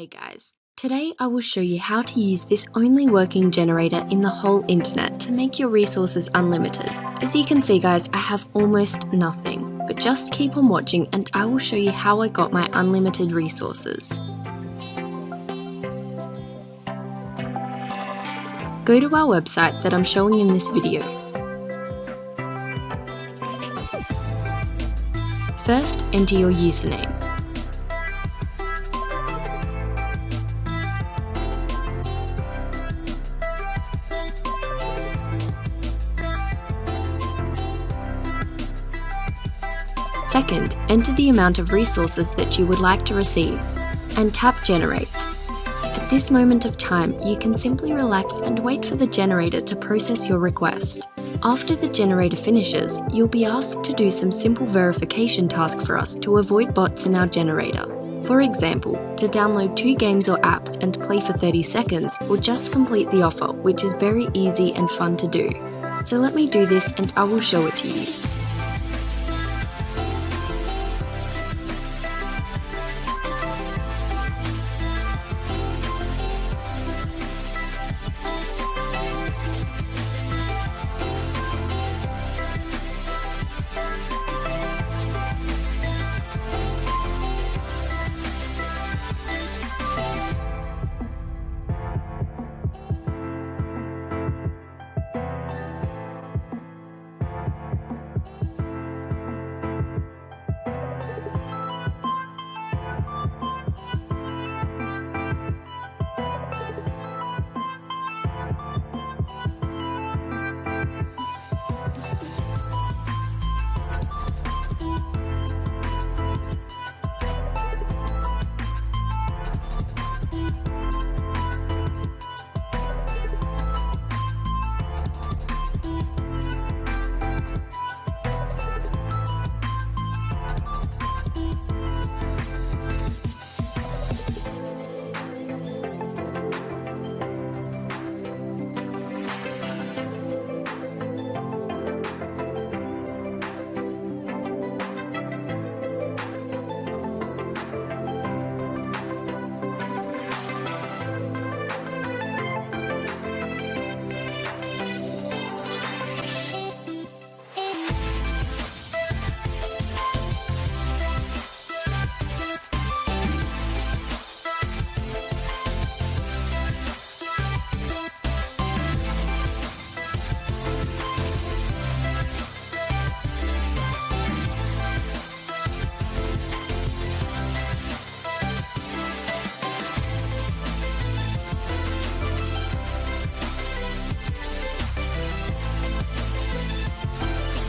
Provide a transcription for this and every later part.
G'day guys. Today I will show you how to use this only working generator in the whole internet to make your resources unlimited. As you can see guys, I have almost nothing, but just keep on watching and I will show you how I got my unlimited resources. Go to our website that I'm showing in this video. First, enter your username. Second, enter the amount of resources that you would like to receive, and tap Generate. At this moment of time, you can simply relax and wait for the generator to process your request. After the generator finishes, you'll be asked to do some simple verification task for us to avoid bots in our generator. For example, to download 2 games or apps and play for 30 seconds, or just complete the offer, which is very easy and fun to do. So let me do this and I will show it to you.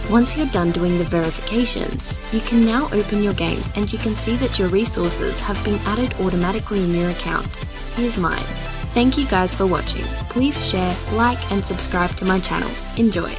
Once you're done doing the verifications, you can now open your games and you can see that your resources have been added automatically in your account. Here's mine. Thank you guys for watching. Please share, like and subscribe to my channel. Enjoy!